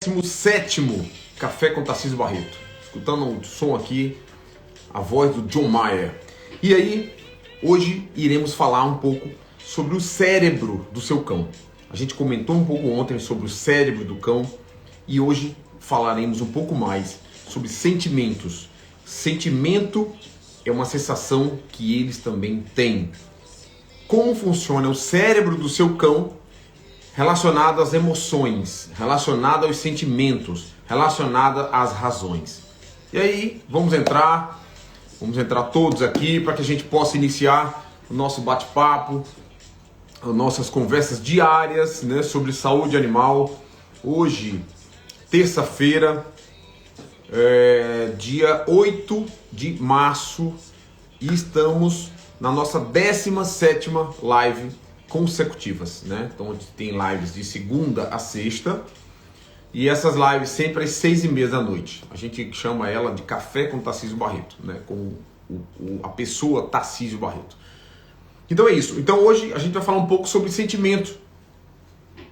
17º Café com Tarcísio Barreto. Escutando o som aqui, a voz do John Mayer. E aí, hoje iremos falar um pouco sobre o cérebro do seu cão. A gente comentou um pouco ontem sobre o cérebro do cão e hoje falaremos um pouco mais sobre sentimentos. Sentimento é uma sensação que eles também têm. Como funciona o cérebro do seu cão relacionado às emoções, relacionado aos sentimentos, relacionado às razões. E aí, vamos entrar todos aqui para que a gente possa iniciar o nosso bate-papo, as nossas conversas diárias, né, sobre saúde animal. Hoje, terça-feira, dia 8 de março, e estamos na nossa 17ª live consecutivas, né? Então a gente tem lives de segunda a sexta e essas lives sempre às 6h30 da noite. A gente chama ela de Café com Tarcísio Barreto, né? Com a pessoa Tarcísio Barreto. Então é isso. Então hoje a gente vai falar um pouco sobre sentimento.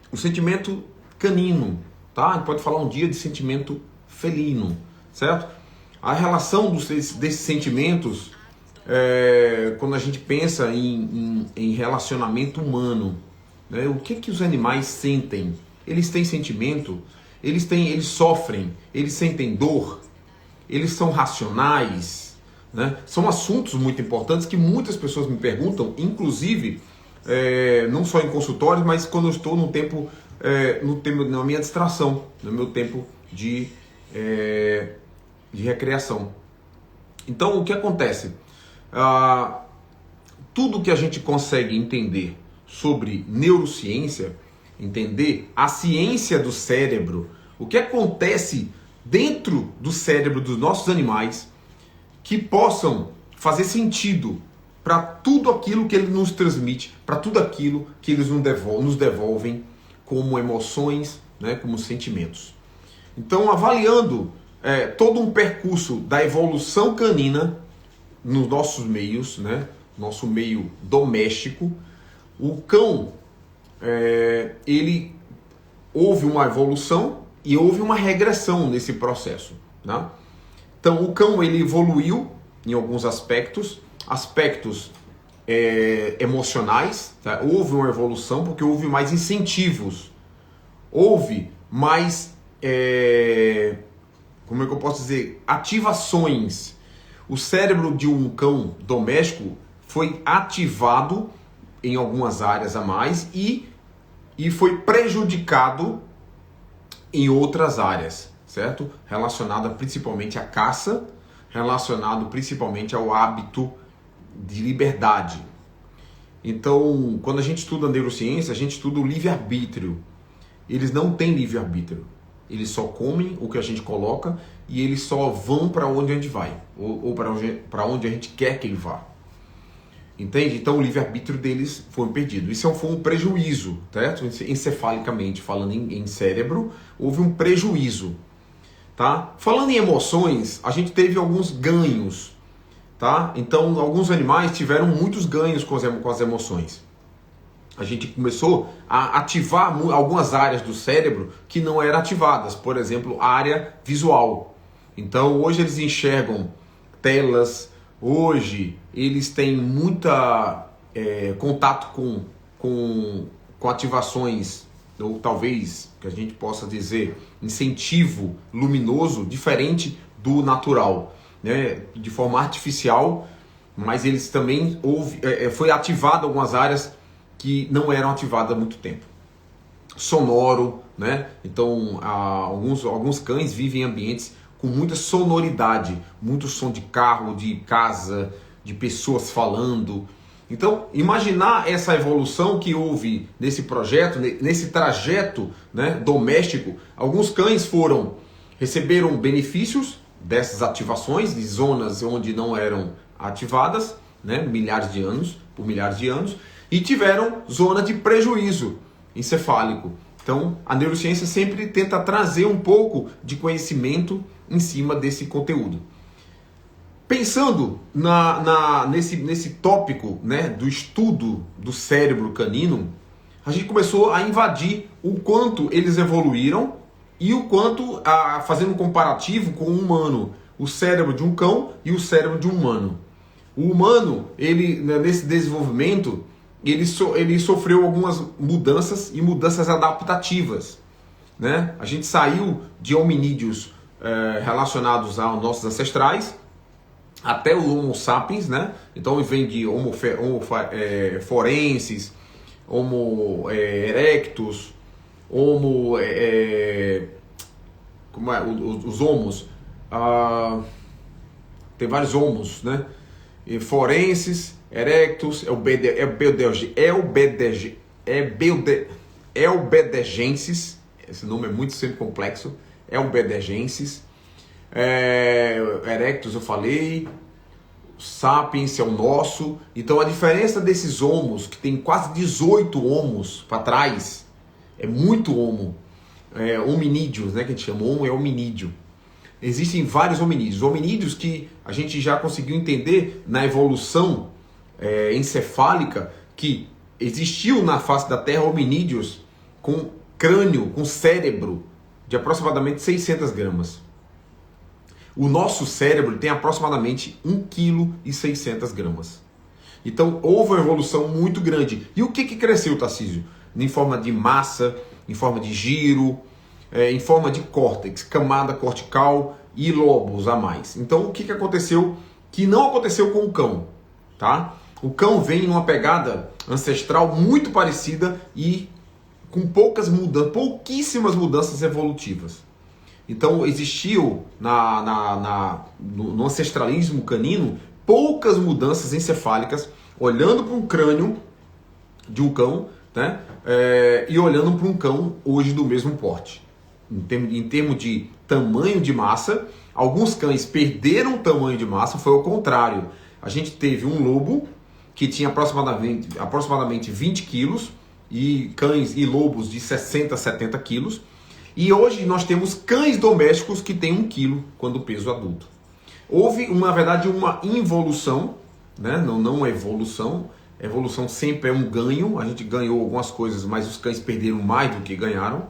O sentimento canino, tá? A gente pode falar um dia de sentimento felino, certo? A relação desses sentimentos, quando a gente pensa em relacionamento humano, né? O que os animais sentem? Eles têm sentimento? Eles sofrem? Eles sentem dor? Eles são racionais? Né? São assuntos muito importantes que muitas pessoas me perguntam, inclusive não só em consultórios, mas quando eu estou na minha distração, no meu tempo de recreação. Então o que acontece? Tudo que a gente consegue entender sobre neurociência, entender a ciência do cérebro, o que acontece dentro do cérebro dos nossos animais, que possam fazer sentido para tudo aquilo que ele nos transmite, para tudo aquilo que eles nos devolvem como emoções, né, como sentimentos. Então, avaliando todo um percurso da evolução canina nos nossos meios, né? Nosso meio doméstico, o cão, ele houve uma evolução e houve uma regressão nesse processo, né? Então o cão ele evoluiu em alguns aspectos emocionais, tá? Houve uma evolução porque houve mais incentivos, houve mais, como é que eu posso dizer, ativações. O cérebro de um cão doméstico foi ativado em algumas áreas a mais e foi prejudicado em outras áreas, certo? Relacionada principalmente à caça, relacionado principalmente ao hábito de liberdade. Então, quando a gente estuda a neurociência, a gente estuda o livre-arbítrio. Eles não têm livre-arbítrio. Eles só comem o que a gente coloca e eles só vão para onde a gente vai, ou para onde a gente quer que ele vá. Entende? Então o livre-arbítrio deles foi perdido. Isso foi um prejuízo, certo? Encefalicamente, falando em cérebro, houve um prejuízo. Tá? Falando em emoções, a gente teve alguns ganhos. Tá? Então alguns animais tiveram muitos ganhos com as emoções. A gente começou a ativar algumas áreas do cérebro que não eram ativadas. Por exemplo, a área visual. Então, hoje eles enxergam telas. Hoje, eles têm muita contato com ativações, ou talvez, que a gente possa dizer, incentivo luminoso, diferente do natural, né? De forma artificial, mas eles também foi ativado algumas áreas que não eram ativadas há muito tempo. Sonoro, né? Então, alguns cães vivem em ambientes com muita sonoridade, muito som de carro, de casa, de pessoas falando. Então, imaginar essa evolução que houve nesse projeto, nesse trajeto, né, doméstico. Alguns cães receberam benefícios dessas ativações de zonas onde não eram ativadas, né, por milhares de anos, e tiveram zona de prejuízo encefálico. Então, a neurociência sempre tenta trazer um pouco de conhecimento em cima desse conteúdo. Pensando nesse tópico, né, do estudo do cérebro canino, a gente começou a invadir o quanto eles evoluíram e o quanto, fazendo um comparativo com o humano, o cérebro de um cão e o cérebro de um humano. O humano, ele, nesse desenvolvimento, ele sofreu algumas mudanças e mudanças adaptativas, né? A gente saiu de hominídeos relacionados aos nossos ancestrais até o Homo sapiens, né? Então vem de Homo forenses, Homo erectus, Homo como é? Os homos, tem vários homos, né? Forenses, erectus, elbedegensis, esse nome é muito sempre complexo, elbedegensis, erectus eu falei, sapiens é o nosso. Então a diferença desses homos, que tem quase 18 homos para trás, é muito homo, hominídeos, né, que a gente chama, homo é hominídeo. Existem vários hominídeos. Hominídeos que a gente já conseguiu entender na evolução encefálica, que existiu na face da Terra hominídeos com crânio, com cérebro de aproximadamente 600 gramas. O nosso cérebro tem aproximadamente 1,6 kg. Então houve uma evolução muito grande. E o que cresceu, Tarcísio? Em forma de massa, em forma de giro, em forma de córtex, camada cortical e lobos a mais. Então o que aconteceu que não aconteceu com o cão, tá? O cão vem numa pegada ancestral muito parecida e com pouquíssimas mudanças evolutivas. Então existiu no ancestralismo canino poucas mudanças encefálicas, olhando para um crânio de um cão, né? E olhando para um cão hoje do mesmo porte. Em termos de tamanho de massa, alguns cães perderam o tamanho de massa, foi ao contrário. A gente teve um lobo que tinha aproximadamente 20 quilos, e cães e lobos de 60, 70 quilos. E hoje nós temos cães domésticos que têm 1 quilo quando peso adulto. Houve, na verdade, uma involução, né? Não uma evolução. Evolução sempre é um ganho. A gente ganhou algumas coisas, mas os cães perderam mais do que ganharam,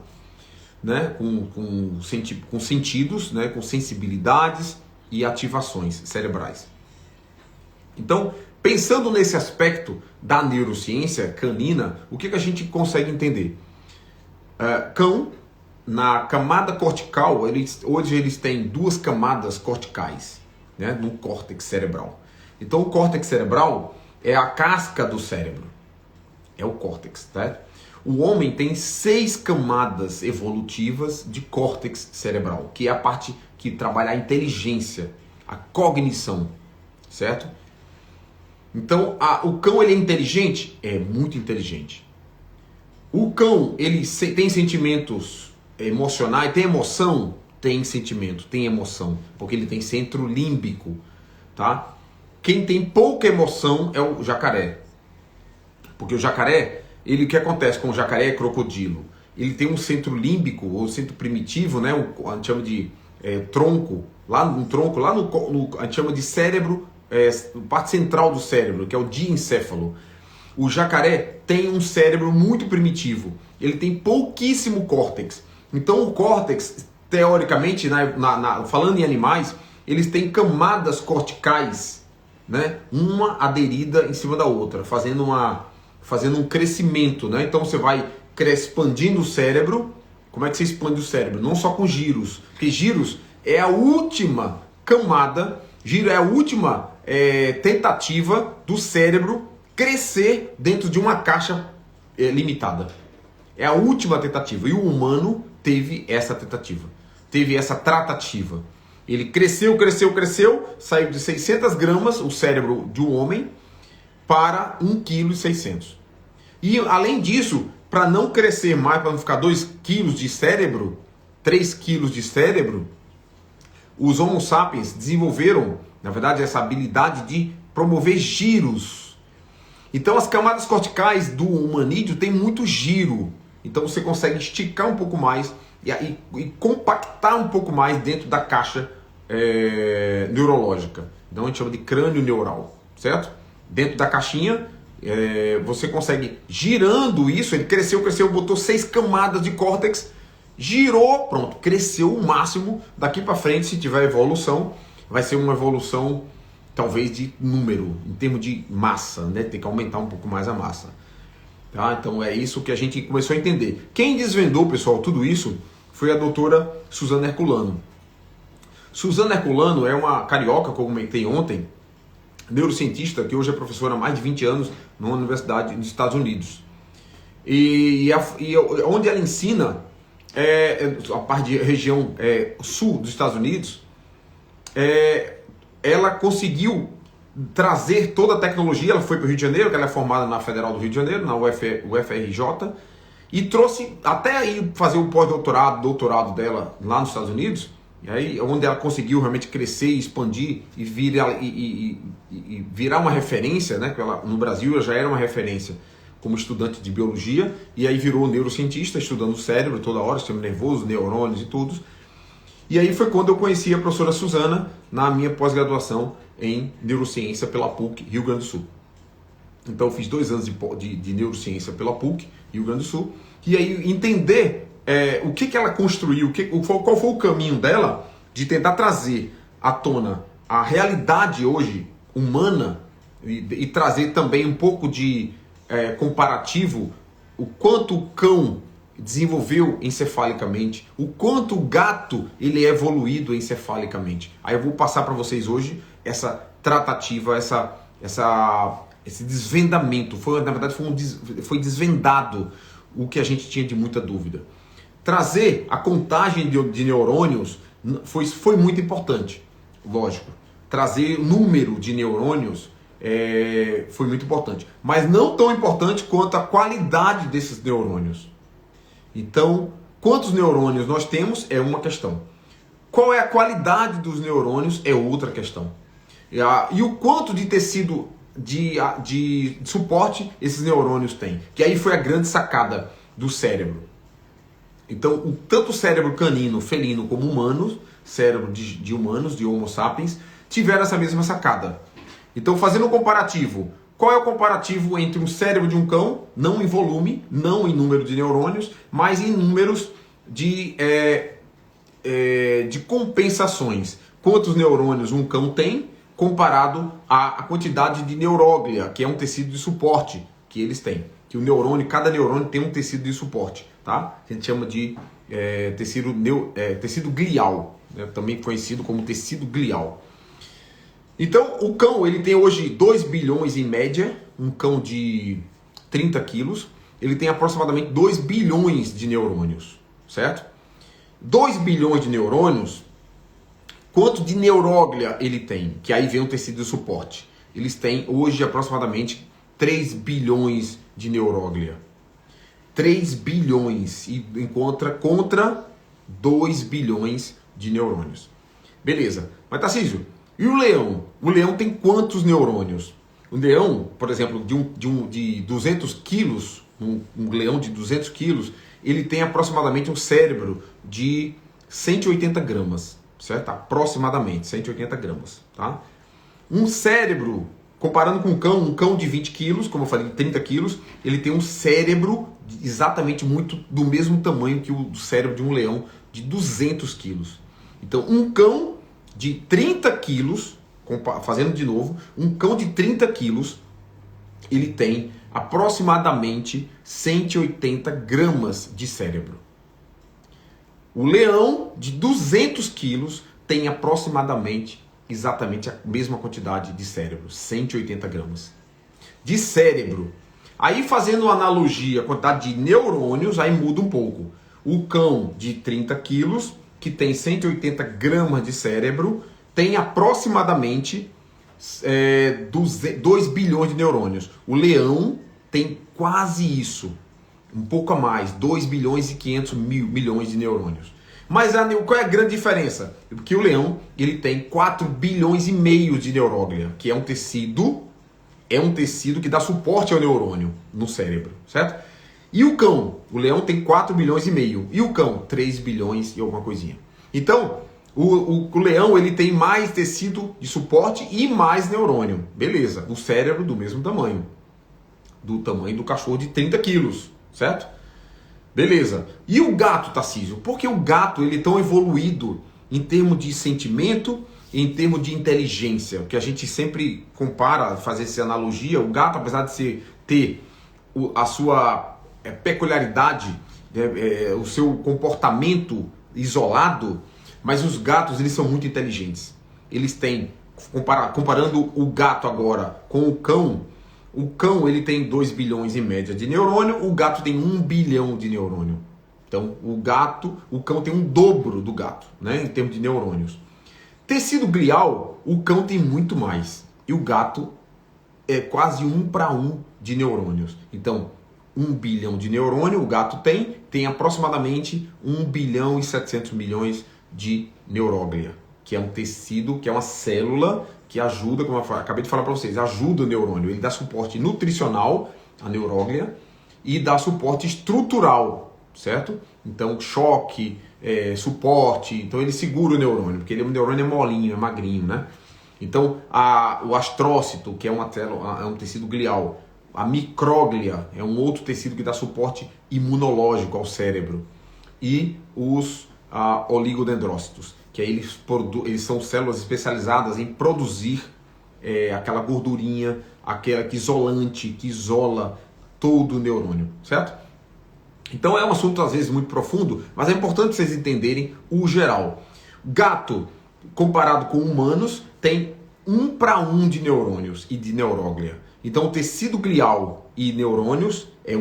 né? Com sentidos, né? Com sensibilidades e ativações cerebrais. Então, pensando nesse aspecto da neurociência canina, o que a gente consegue entender? Cão, na camada cortical, hoje eles têm 2 camadas corticais, né, no córtex cerebral. Então o córtex cerebral é a casca do cérebro, é o córtex, tá? O homem tem 6 camadas evolutivas de córtex cerebral, que é a parte que trabalha a inteligência, a cognição, certo? Então o cão, ele é inteligente? É muito inteligente. O cão, ele tem sentimentos emocionais, tem emoção? Tem sentimento, tem emoção, porque ele tem centro límbico, tá? Quem tem pouca emoção é o jacaré. Porque o jacaré, o que acontece com o jacaré e crocodilo? Ele tem um centro límbico, ou centro primitivo, né? A gente chama de tronco, lá no a gente chama de cérebro, parte central do cérebro, que é o diencéfalo. O jacaré tem um cérebro muito primitivo, ele tem pouquíssimo córtex. Então o córtex, teoricamente, falando em animais, eles têm camadas corticais, né? Uma aderida em cima da outra, fazendo um crescimento, né? Então você vai expandindo o cérebro. Como é que você expande o cérebro? Não só com giros, porque giros é a última camada, giro é a última tentativa do cérebro crescer dentro de uma caixa limitada. É a última tentativa. E o humano teve essa tentativa, teve essa tratativa. Ele cresceu, saiu de 600 gramas, o cérebro de um homem, para 1,6 kg. E além disso, para não crescer mais, para não ficar 2 quilos de cérebro, 3 quilos de cérebro, os Homo sapiens desenvolveram, na verdade, essa habilidade de promover giros. Então as camadas corticais do humanídeo têm muito giro. Então você consegue esticar um pouco mais e compactar um pouco mais dentro da caixa neurológica. Então a gente chama de crânio neural, certo? Dentro da caixinha, você consegue, girando isso, ele cresceu, botou 6 camadas de córtex girou, pronto, cresceu o máximo. Daqui para frente, se tiver evolução, vai ser uma evolução talvez de número, em termos de massa, né? Tem que aumentar um pouco mais a massa. Tá? Então é isso que a gente começou a entender. Quem desvendou, pessoal, tudo isso foi a doutora Suzana Herculano. Suzana Herculano é uma carioca, como eu comentei ontem, neurocientista, que hoje é professora há mais de 20 anos numa universidade dos Estados Unidos. E onde ela ensina, a parte de região sul dos Estados Unidos, ela conseguiu trazer toda a tecnologia. Ela foi para o Rio de Janeiro, que ela é formada na Federal do Rio de Janeiro, na UFRJ, e trouxe até aí fazer o pós-doutorado, doutorado dela lá nos Estados Unidos, e aí onde ela conseguiu realmente crescer, expandir e virar uma referência, né? Porque ela, no Brasil ela já era uma referência como estudante de biologia, e aí virou neurocientista, estudando o cérebro toda hora, sistema nervoso, neurônios e tudo. E aí foi quando eu conheci a professora Suzana na minha pós-graduação em neurociência pela PUC, Rio Grande do Sul. Então eu fiz 2 anos de neurociência pela PUC, Rio Grande do Sul, e aí entender o que ela construiu, qual foi o caminho dela de tentar trazer à tona a realidade hoje humana e trazer também um pouco de comparativo, o quanto o cão desenvolveu encefalicamente, o quanto o gato ele é evoluído encefalicamente. Aí eu vou passar para vocês hoje essa tratativa, esse desvendamento. Na verdade foi desvendado o que a gente tinha de muita dúvida. Trazer a contagem de neurônios foi muito importante, lógico. Trazer o número de neurônios foi muito importante, mas não tão importante quanto a qualidade desses neurônios. Então, quantos neurônios nós temos é uma questão. Qual é a qualidade dos neurônios é outra questão. E o quanto de tecido de suporte esses neurônios têm. Que aí foi a grande sacada do cérebro. Então, tanto o cérebro canino, felino, como humanos, cérebro de humanos, de Homo sapiens, tiveram essa mesma sacada. Então, fazendo um comparativo, qual é o comparativo entre um cérebro de um cão, não em volume, não em número de neurônios, mas em números de compensações? Quantos neurônios um cão tem comparado à quantidade de neuróglia, que é um tecido de suporte que eles têm. Que o neurônio, cada neurônio tem um tecido de suporte, tá? A gente chama de tecido glial, né? Também conhecido como tecido glial. Então, o cão ele tem hoje 2 bilhões em média, um cão de 30 quilos, ele tem aproximadamente 2 bilhões de neurônios, certo? 2 bilhões de neurônios, quanto de neuróglia ele tem? Que aí vem o tecido de suporte. Eles têm hoje aproximadamente 3 bilhões de neuróglia. 3 bilhões e contra 2 bilhões de neurônios. Beleza, mas Tarcísio, e o leão? O leão tem quantos neurônios? O leão, por exemplo, de 200 quilos, um leão de 200 quilos, ele tem aproximadamente um cérebro de 180 gramas, certo? Aproximadamente 180 gramas, tá? Um cérebro, comparando com um cão de 20 quilos, como eu falei, de 30 quilos, ele tem um cérebro exatamente muito do mesmo tamanho que o cérebro de um leão de 200 quilos. Então, um cão de 30 quilos, fazendo de novo, um cão de 30 quilos, ele tem aproximadamente 180 gramas de cérebro. O leão de 200 quilos tem aproximadamente, exatamente a mesma quantidade de cérebro, 180 gramas de cérebro. Aí fazendo uma analogia, a quantidade de neurônios, aí muda um pouco. O cão de 30 quilos, que tem 180 gramas de cérebro, tem aproximadamente 2 bilhões de neurônios. O leão tem quase isso, um pouco a mais, 2 bilhões e 500 milhões de neurônios. Mas qual é a grande diferença? Porque o leão ele tem 4 bilhões e meio de neuróglia, que é um tecido que dá suporte ao neurônio no cérebro, certo? E o cão? O leão tem 4 bilhões e meio. E o cão? 3 bilhões e alguma coisinha. Então, o leão ele tem mais tecido de suporte e mais neurônio. Beleza. O cérebro do mesmo tamanho. Do tamanho do cachorro de 30 quilos, certo? Beleza. E o gato, Tarcísio? Porque o gato ele é tão evoluído em termos de sentimento e em termos de inteligência, que a gente sempre compara, fazer essa analogia. O gato, apesar de ter a sua peculiaridade, o seu comportamento isolado, mas os gatos eles são muito inteligentes. Eles têm, comparando o gato agora com o cão ele tem 2 bilhões em média de neurônio, o gato tem 1 bilhão de neurônio. Então o cão tem um dobro do gato, né, em termos de neurônios. Tecido glial, o cão tem muito mais. E o gato é quase 1 para 1 de neurônios. Então, 1 bilhão de neurônio o gato tem aproximadamente 1 bilhão e 700 milhões de neuróglia, que é um tecido, que é uma célula que ajuda, como eu acabei de falar para vocês, ajuda o neurônio. Ele dá suporte nutricional à neuróglia e dá suporte estrutural, certo? Então, choque, suporte, então ele segura o neurônio, porque o neurônio é molinho, é magrinho, né? Então, o astrócito, que é uma célula, é um tecido glial, a micróglia é um outro tecido que dá suporte imunológico ao cérebro, e os oligodendrócitos, que aí eles são células especializadas em produzir aquela gordurinha, aquela que isolante, que isola todo o neurônio, certo? Então é um assunto às vezes muito profundo, mas é importante vocês entenderem o geral. Gato, comparado com humanos, tem 1 para 1 de neurônios e de neuróglia. Então o tecido glial e neurônios é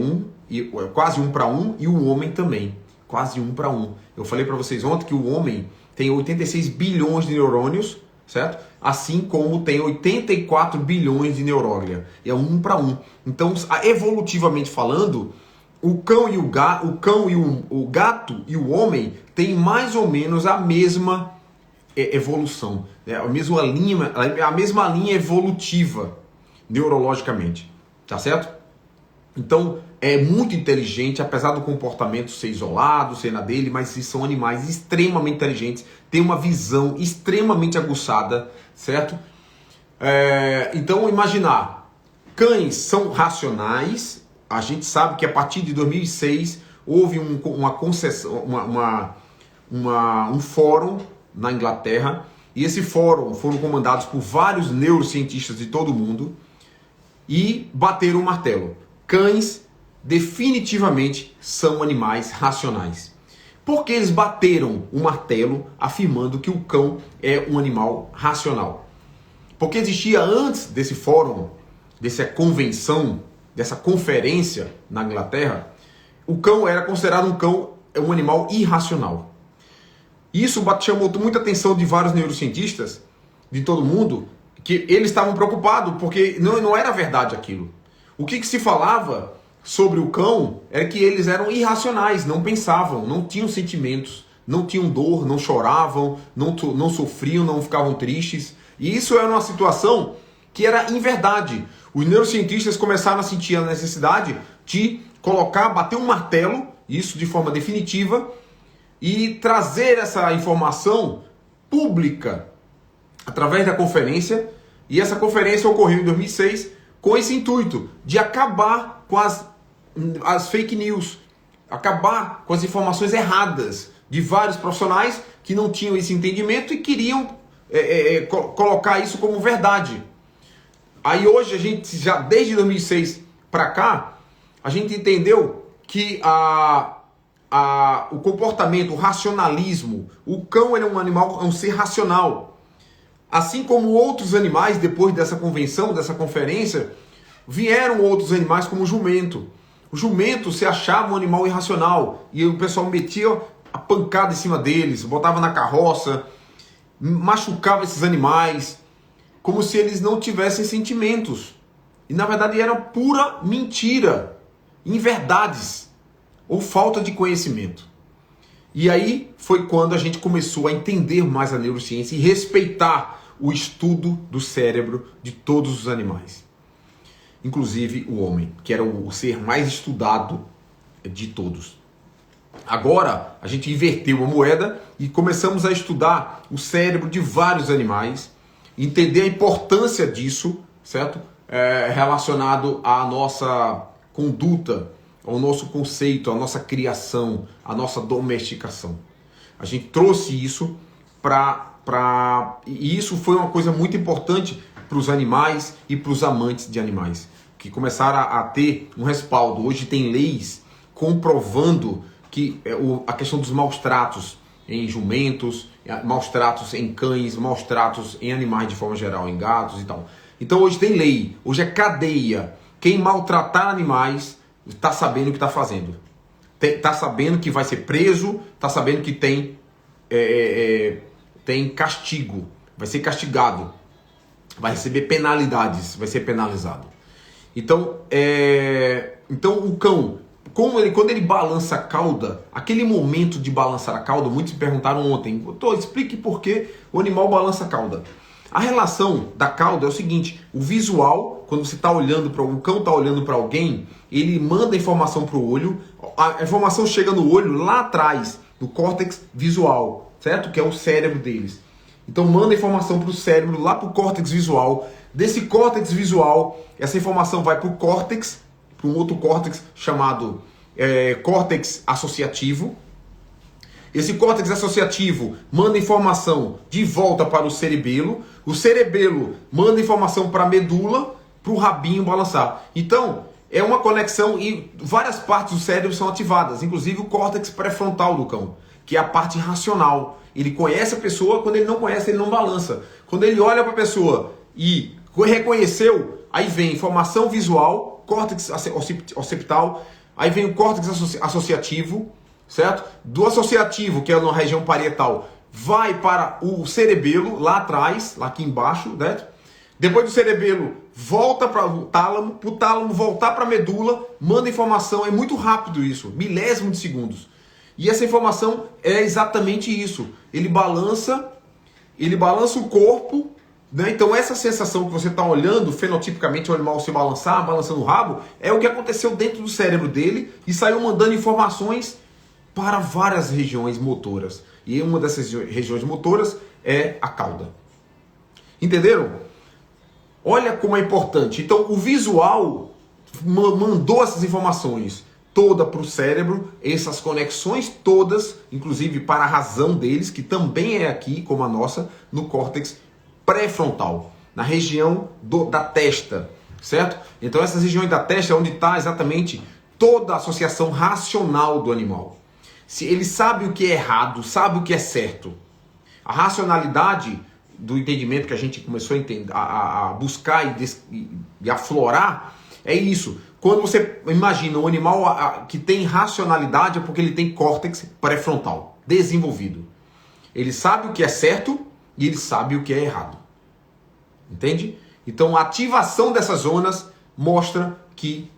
quase 1 para 1, e o homem também, quase 1 para 1. Eu falei para vocês ontem que o homem tem 86 bilhões de neurônios, certo? Assim como tem 84 bilhões de neuróglia. É 1 para 1. Então, evolutivamente falando, o gato e o homem têm mais ou menos a mesma evolução, né? a mesma linha evolutiva neurologicamente, tá certo? Então é muito inteligente, apesar do comportamento ser isolado, ser na dele, mas são animais extremamente inteligentes, têm uma visão extremamente aguçada, certo? Então imaginar, cães são racionais. A gente sabe que a partir de 2006 houve um fórum na Inglaterra, e esse fórum foram comandados por vários neurocientistas de todo o mundo e bateram o martelo. Cães definitivamente são animais racionais. Por que eles bateram o martelo afirmando que o cão é um animal racional? Porque existia antes desse fórum, dessa convenção, dessa conferência na Inglaterra, o cão era considerado um animal irracional. Isso chamou muita atenção de vários neurocientistas, de todo mundo, que eles estavam preocupados, porque não era verdade aquilo. O que se falava sobre o cão era que eles eram irracionais, não pensavam, não tinham sentimentos, não tinham dor, não choravam, não sofriam, não ficavam tristes. E isso era uma situação que era inverdade. Os neurocientistas começaram a sentir a necessidade de bater um martelo, isso de forma definitiva, e trazer essa informação pública através da conferência. E essa conferência ocorreu em 2006 com esse intuito de acabar com as fake news, acabar com as informações erradas de vários profissionais que não tinham esse entendimento e queriam colocar isso como verdade. Aí hoje a gente, já desde 2006 para cá, a gente entendeu que o comportamento, o racionalismo, o cão ele é um animal, é um ser racional. Assim como outros animais, depois dessa convenção, dessa conferência, vieram outros animais como o jumento. O jumento se achava um animal irracional e o pessoal metia a pancada em cima deles, botava na carroça, machucava esses animais, como se eles não tivessem sentimentos. E na verdade era pura mentira, inverdades ou falta de conhecimento. E aí foi quando a gente começou a entender mais a neurociência e respeitar o estudo do cérebro de todos os animais, inclusive o homem, que era o ser mais estudado de todos. Agora a gente inverteu a moeda e começamos a estudar o cérebro de vários animais, entender a importância disso, certo? Relacionado à nossa conduta ao nosso conceito, à nossa criação, à nossa domesticação. A gente trouxe isso e isso foi uma coisa muito importante para os animais e para os amantes de animais, que começaram a ter um respaldo. Hoje tem leis comprovando que a questão dos maus tratos em jumentos, maus tratos em cães, maus tratos em animais de forma geral, em gatos e tal. Então hoje tem lei, hoje é cadeia. Quem maltratar animais está sabendo o que está fazendo. Está sabendo que vai ser preso, está sabendo que tem castigo, vai ser castigado, vai receber penalidades, vai ser penalizado. Então o cão, quando ele balança a cauda, aquele momento de balançar a cauda, muitos me perguntaram ontem, explique por que o animal balança a cauda. A relação da cauda é o seguinte: o visual, quando você está olhando para o cão está olhando para alguém, ele manda informação para o olho, a informação chega no olho lá atrás, no córtex visual, certo? Que é o cérebro deles. Então manda informação para o cérebro, lá para o córtex visual. Desse córtex visual, essa informação vai para o córtex, para um outro córtex chamado córtex associativo. Esse córtex associativo manda informação de volta para o cerebelo. O cerebelo manda informação para a medula, para o rabinho balançar. Então, é uma conexão e várias partes do cérebro são ativadas, inclusive o córtex pré-frontal do cão, que é a parte racional. Ele conhece a pessoa, quando ele não conhece, ele não balança. Quando ele olha para a pessoa e reconheceu, aí vem informação visual, córtex occipital, aí vem o córtex associativo, certo? Do associativo, que é na região parietal, vai para o cerebelo, lá atrás, lá aqui embaixo, né? Depois do cerebelo, volta para o tálamo voltar para a medula, manda informação, é muito rápido isso, milésimo de segundos. E essa informação é exatamente isso. Ele balança o corpo, né? Então essa sensação que você está olhando, fenotipicamente o animal se balançar, balançando o rabo, é o que aconteceu dentro do cérebro dele e saiu mandando informações para várias regiões motoras. E uma dessas regiões motoras é a cauda. Entenderam? Olha como é importante. Então o visual mandou essas informações toda para o cérebro, essas conexões todas, inclusive para a razão deles, que também é aqui, como a nossa, no córtex pré-frontal, na região da testa, certo? Então essas regiões da testa é onde está exatamente toda a associação racional do animal. Se ele sabe o que é errado, sabe o que é certo. A racionalidade do entendimento que a gente começou a buscar e aflorar é isso. Quando você imagina um animal que tem racionalidade, é porque ele tem córtex pré-frontal desenvolvido. Ele sabe o que é certo e ele sabe o que é errado. Entende? Então a ativação dessas zonas mostra que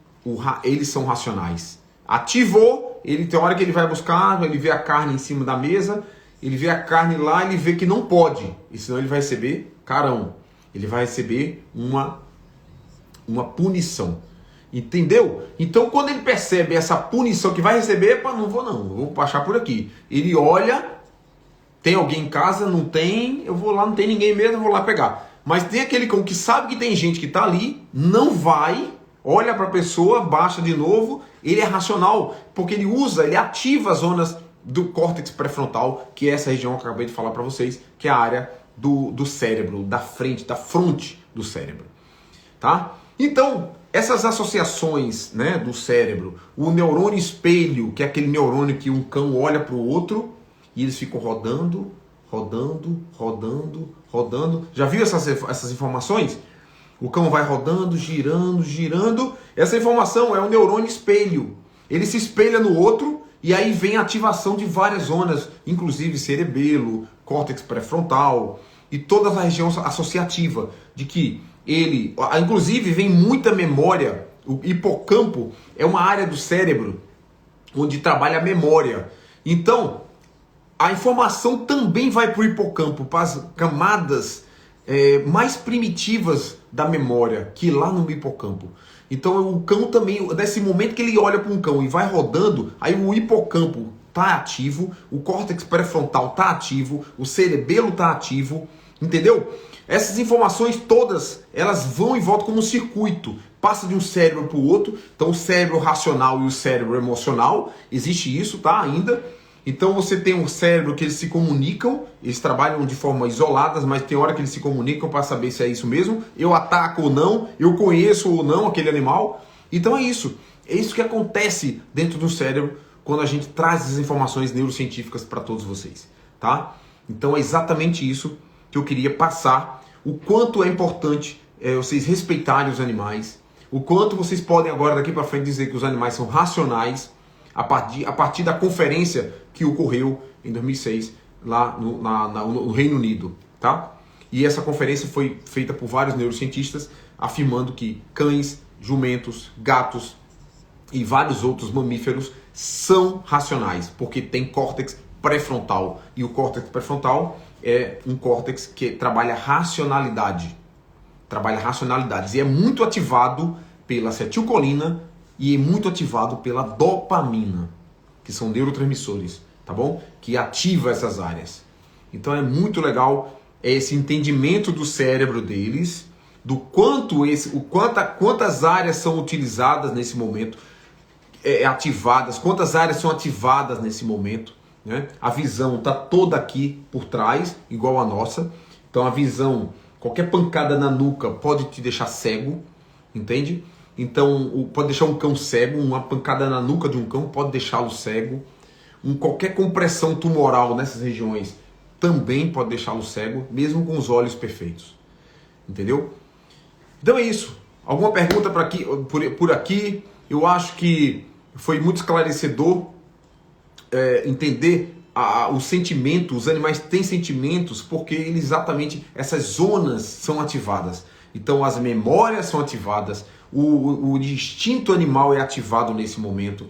eles são racionais. Ativou, ele tem hora que ele vai buscar, ele vê a carne em cima da mesa, ele vê a carne lá, ele vê que não pode, e senão ele vai receber carão. Ele vai receber uma punição. Entendeu? Então quando ele percebe essa punição que vai receber, não vou passar por aqui. Ele olha, tem alguém em casa? Não tem, eu vou lá, não tem ninguém mesmo, eu vou lá pegar. Mas tem aquele cão que sabe que tem gente que está ali, não vai, olha para a pessoa, baixa de novo, ele é racional, porque ele ativa as zonas do córtex pré-frontal, que é essa região que eu acabei de falar para vocês, que é a área do cérebro, da fronte do cérebro. Tá? Então, essas associações, né, do cérebro, o neurônio espelho, que é aquele neurônio que um cão olha para o outro e eles ficam rodando. Já viu essas informações? O cão vai rodando, girando. Essa informação é o neurônio espelho. Ele se espelha no outro e aí vem a ativação de várias zonas, inclusive cerebelo, córtex pré-frontal e toda a região associativa, de que inclusive vem muita memória. O hipocampo é uma área do cérebro onde trabalha a memória. Então, a informação também vai para o hipocampo, para as camadas mais primitivas da memória, que lá no hipocampo. Então o cão também, nesse momento que ele olha para um cão e vai rodando, aí o hipocampo está ativo, o córtex pré-frontal está ativo, o cerebelo está ativo, entendeu? Essas informações todas, elas vão e voltam como um circuito. passa de um cérebro para o outro. Então o cérebro racional e o cérebro emocional, existe isso, tá? Ainda. Então você tem um cérebro que eles se comunicam, eles trabalham de forma isoladas, mas tem hora que eles se comunicam para saber se é isso mesmo, eu ataco ou não, eu conheço ou não aquele animal. Então é isso que acontece dentro do cérebro quando a gente traz as informações neurocientíficas para todos vocês, tá? Então é exatamente isso que eu queria passar, o quanto é importante vocês respeitarem os animais, o quanto vocês podem agora daqui para frente dizer que os animais são racionais, a partir da conferência que ocorreu em 2006 lá no Reino Unido, tá? E essa conferência foi feita por vários neurocientistas afirmando que cães, jumentos, gatos e vários outros mamíferos são racionais, porque tem córtex pré-frontal, e o córtex pré-frontal é um córtex que trabalha racionalidades, e é muito ativado pela acetilcolina e é muito ativado pela dopamina, que são neurotransmissores, tá bom? Que ativa essas áreas. Então é muito legal esse entendimento do cérebro deles, do quantas áreas são utilizadas nesse momento, ativadas, quantas áreas são ativadas nesse momento, né? A visão está toda aqui por trás, igual a nossa. Então a visão, qualquer pancada na nuca pode te deixar cego, entende? Então pode deixar um cão cego, uma pancada na nuca de um cão pode deixá-lo cego. Qualquer compressão tumoral nessas regiões também pode deixá-lo cego, mesmo com os olhos perfeitos. Entendeu? Então é isso. Alguma pergunta por aqui? Eu acho que foi muito esclarecedor entender o sentimento. Os animais têm sentimentos porque exatamente essas zonas são ativadas. Então as memórias são ativadas, o instinto animal é ativado nesse momento,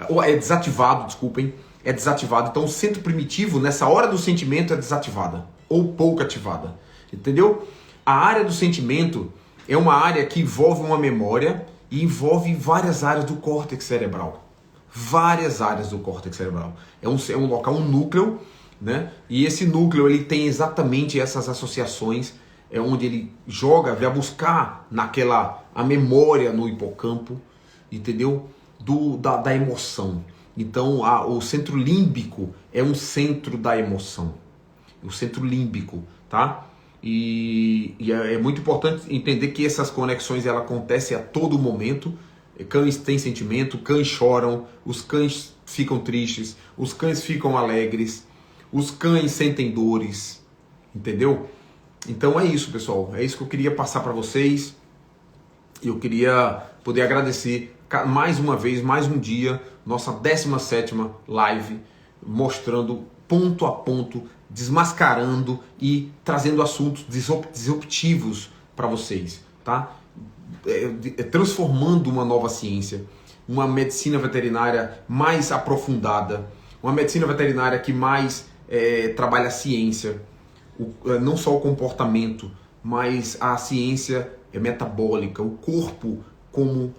ou é desativado, desculpem, é desativado. Então o centro primitivo, nessa hora do sentimento, é desativada, ou pouco ativada, entendeu? A área do sentimento é uma área que envolve uma memória e envolve várias áreas do córtex cerebral. Várias áreas do córtex cerebral. É um local, um núcleo, né? E esse núcleo ele tem exatamente essas associações, onde ele vai buscar a memória no hipocampo, entendeu? Da emoção. Então o centro límbico é um centro da emoção. O centro límbico, tá? E é muito importante entender que essas conexões ela acontecem a todo momento. Cães têm sentimento, cães choram, os cães ficam tristes, os cães ficam alegres, os cães sentem dores, entendeu? Então é isso, pessoal, é isso que eu queria passar para vocês. Eu queria poder agradecer mais uma vez, mais um dia, nossa 17ª live, mostrando ponto a ponto, desmascarando e trazendo assuntos disruptivos para vocês, tá? Transformando uma nova ciência, uma medicina veterinária mais aprofundada, uma medicina veterinária que mais trabalha a ciência, não só o comportamento, mas a ciência metabólica, o corpo como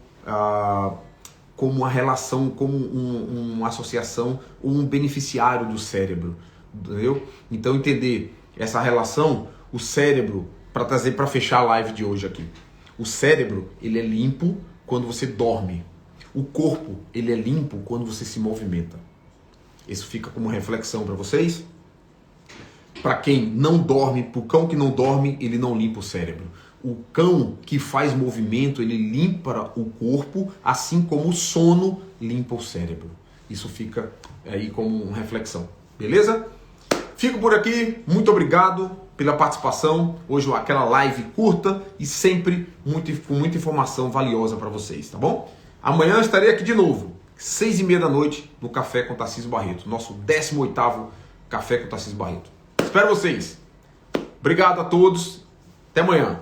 uma relação, como uma associação, um beneficiário do cérebro, entendeu? Então entender essa relação, o cérebro, para fechar a live de hoje aqui. O cérebro, ele é limpo quando você dorme. O corpo, ele é limpo quando você se movimenta. Isso fica como reflexão para vocês. Para quem não dorme, para o cão que não dorme, ele não limpa o cérebro. O cão que faz movimento, ele limpa o corpo, assim como o sono limpa o cérebro. Isso fica aí como uma reflexão. Beleza? Fico por aqui. Muito obrigado pela participação. Hoje aquela live curta e sempre com muita informação valiosa para vocês, tá bom? Amanhã estarei aqui de novo, 6h30 da noite, no Café com Tarcísio Barreto. Nosso 18º Café com Tarcísio Barreto. Espero vocês. Obrigado a todos. Até amanhã.